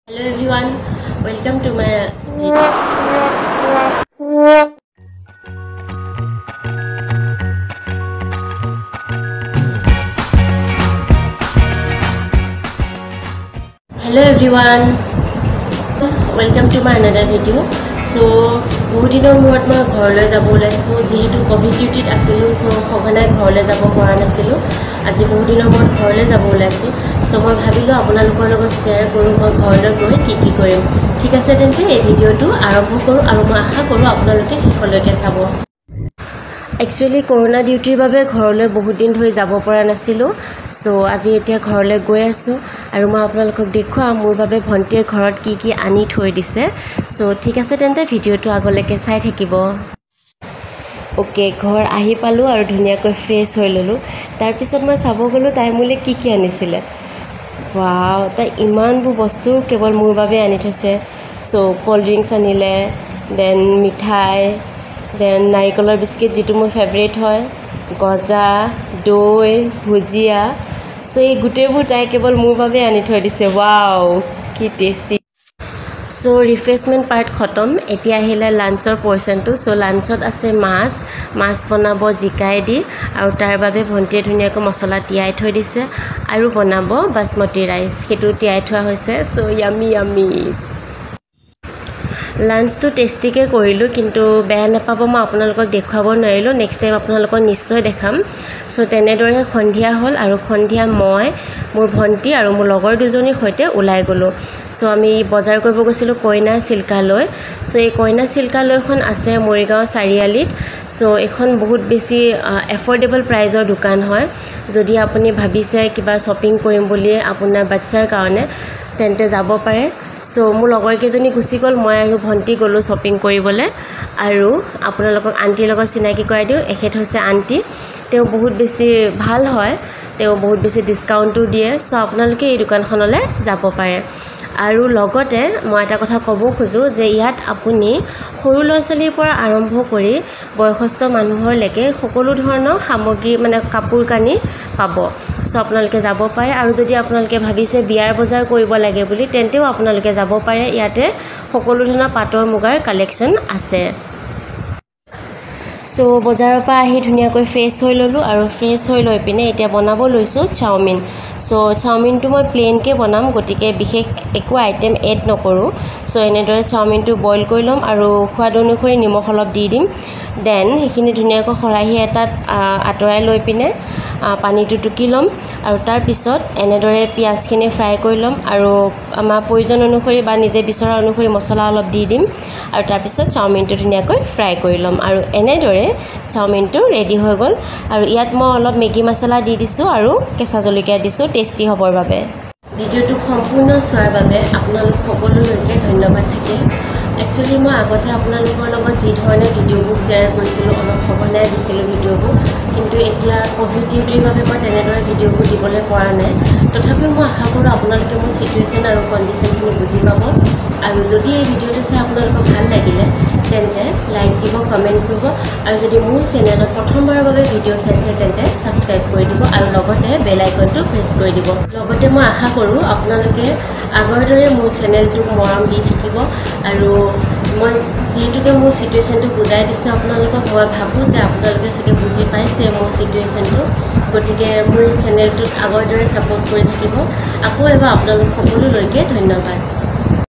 Hello everyone, welcome to my video. Hello everyone, welcome to my another video. So, বহুত দিনৰ মূৰত মই ঘৰলৈ যাব ওলাইছোঁ যেহেতু কোভিড ডিউটিত আছিলোঁ সো সঘনাই ঘৰলৈ যাব পৰা নাছিলোঁ আজি বহুত দিনৰ মূৰত ঘৰলৈ যাব ওলাইছোঁ সো মই ভাবিলোঁ আপোনালোকৰ লগত শ্বেয়াৰ কৰোঁ মই ঘৰলৈ গৈ কি কৰিম ঠিক আছে তেন্তে এই ভিডিঅ'টো আৰম্ভ কৰোঁ আৰু মই আশা কৰোঁ আপোনালোকে শেষলৈকে চাব Actually, Corona duty babe ঘৰলৈ বহুত দিন ধৰি যাব পৰা নাছিলোঁ সো আজি এতিয়া ঘৰলৈ গৈ আছোঁ আৰু মই আপোনালোকক দেখুৱাম মোৰ বাবে ভণ্টিয়ে ঘৰত কি আনি থৈ দিছে সো ঠিক আছে তেন্তে ভিডিঅ'টো আগলৈকে চাই থাকিব ওকে ঘৰ আহি পালোঁ আৰু ধুনীয়াকৈ ফ্ৰেছ হৈ ললোঁ তাৰ পিছত মই চাব গ'লো তাই মোলে কি আনিছিলে ওৱাও তাই ইমানবোৰ বস্তু কেৱল মোৰ বাবে আনি থৈছে সো কোল্ড ড্ৰিংকছ আনিলে দেন মিঠাই দেন নাৰিকলৰ বিস্কিট যেটো মোৰ ফেভাৰিট হয় গজা দৈ ভুজিয়া সো এই গুটেবোৰ তাই কেৱল মোৰ বাবে আনি থৈ দিছে ওৱাও কি টেষ্টি সো ৰিফ্ৰেছমেণ্ট পাৰ্ট খতম এতিয়া আহিলে লাঞ্চৰ পৰ্চনটো সো লাঞ্চত আছে মাছ বনাব জিকাই দি আৰু তাৰ বাবে ভণ্টিয়ে ধুনীয়াকৈ মছলা তিয়াই থৈ দিছে আৰু বনাব বাসমতি ৰাইচ সেইটো তিয়াই থোৱা হৈছে সো ইয়ামি লাঞ্চটো টেষ্টিকৈ কৰিলোঁ কিন্তু বেয়া নাপাব মই আপোনালোকক দেখুৱাব নোৱাৰিলোঁ নেক্সট টাইম আপোনালোকক নিশ্চয় দেখাম সো তেনেদৰে সন্ধিয়া হ'ল আৰু সন্ধিয়া মই মোৰ ভণ্টি আৰু মোৰ লগৰ দুজনীৰ সৈতে ওলাই গ'লোঁ সো আমি বজাৰ কৰিব গৈছিলোঁ কইনা চিল্কালৈ সো এই কইনা চিল্কালৈখন আছে মৰিগাঁও চাৰিআলিত সো এখন বহুত বেছি এফৰ্ডেবল প্ৰাইজৰ দোকান হয় যদি আপুনি ভাবিছে কিবা শ্বপিং কৰিম বুলি আপোনাৰ বাচ্চাৰ কাৰণে তেন্তে যাব পাৰে সো মোৰ লগৰ কেইজনী গুচি গ'ল মই আৰু ভণ্টি গ'লোঁ শ্বপিং কৰিবলৈ আৰু আপোনালোকক আন্টিৰ লগত চিনাকি কৰাই দিওঁ এখেত হৈছে আন্টি তেওঁ বহুত বেছি ভাল হয় তেওঁ বহুত বেছি ডিসকাউণ্টটো দিয়ে সো আপোনালোকে এই দোকানখনলৈ যাব পাৰে আৰু লগতে মই এটা কথা ক'ব খোজো যে ইয়াত আপুনি সৰু ল'ৰা-ছোৱালীৰ পৰা আৰম্ভ কৰি বয়সস্থ মানুহৰলৈকে সকলো ধৰণৰ সামগ্ৰী মানে কাপোৰ কানি পাব সো আপোনালোকে যাব পাৰে আৰু যদি আপোনালোকে ভাবিছে বিয়াৰ বজাৰ কৰিব লাগে বুলি তেন্তেও আপোনালোকে যাব পাৰে ইয়াতে সকলো ধৰণৰ পাটৰ মুগাৰ কালেকশ্যন আছে সো বজাৰৰ পৰা আহি ধুনীয়াকৈ ফ্ৰেছ হৈ ললোঁ আৰু ফ্ৰেছ হৈ লৈ পিনে এতিয়া বনাব লৈছোঁ চাওমিন সো চাওমিনটো মই প্লেনকৈ বনাম গতিকে বিশেষ একো আইটেম এড নকৰোঁ সো এনেদৰে চাওমিনটো বইল কৰি ল'ম আৰু সোৱাদ অনুসৰি নিমখ অলপ দি দিম দেন সেইখিনি ধুনীয়াকৈ খৰাহী এটাত আঁতৰাই লৈ পিনে পানীটো টুকি ল'ম আৰু তাৰ পিছত এনেদৰে পিয়াজখিনি ফ্ৰাই কৰি ল'ম আৰু আমাৰ প্ৰয়োজন অনুসৰি বা নিজে বিচৰা অনুসৰি মছলা অলপ দি দিম আৰু তাৰ পিছত চাওমিনটো ধুনীয়াকৈ ফ্ৰাই কৰি ল'ম আৰু এনেদৰে চাওমিনটো ৰেডি হৈ গ'ল আৰু ইয়াত মই অলপ মেগী মছলা দি দিছোঁ আৰু কেঁচা জলকীয়া দিছোঁ টেষ্টি হ'বৰ বাবে ভিডিঅ'টো সম্পূৰ্ণ চোৱাৰ বাবে আপোনালোক সকলোলৈকে ধন্যবাদ থাকিল একচুৱেলি মই আগতে আপোনালোকৰ লগত যি ধৰণে ভিডিঅ'বোৰ শ্বেয়াৰ কৰিছিলোঁ অলপ সঘনাই দিছিলোঁ ভিডিঅ'বোৰ কিন্তু এতিয়া কোভিড ডিউটিৰ বাবে মই তেনেদৰে ভিডিঅ'বোৰ দিবলৈ পৰা নাই তথাপিও মই আশা কৰোঁ আপোনালোকে মোৰ চিটুৱেশ্যন আৰু কণ্ডিশ্যনখিনি বুজি পাব আৰু যদি এই ভিডিঅ'টো চাই আপোনালোকৰ ভাল লাগিলে তেন্তে লাইক দিব কমেণ্ট কৰিব আৰু যদি মোৰ চেনেলত প্ৰথমবাৰৰ বাবে ভিডিঅ' চাইছে তেন্তে ছাবস্ক্ৰাইব কৰি দিব আৰু লগতে বেল আইকনটো প্ৰেছ কৰি দিব লগতে মই আশা কৰোঁ আপোনালোকে আগৰ দৰে মোৰ চেনেলটোক মৰম দি থাকিব আৰু মই যিহেতুকে মোৰ চিটুৱেশ্যনটো বুজাই দিছোঁ আপোনালোকক মই ভাবোঁ যে আপোনালোকে চাগে বুজি পাইছে মোৰ চিটুৱেশ্যনটো গতিকে মোৰ চেনেলটোত আগৰ দৰে ছাপোৰ্ট কৰি থাকিব আকৌ এবাৰ আপোনালোক সকলোলৈকে ধন্যবাদ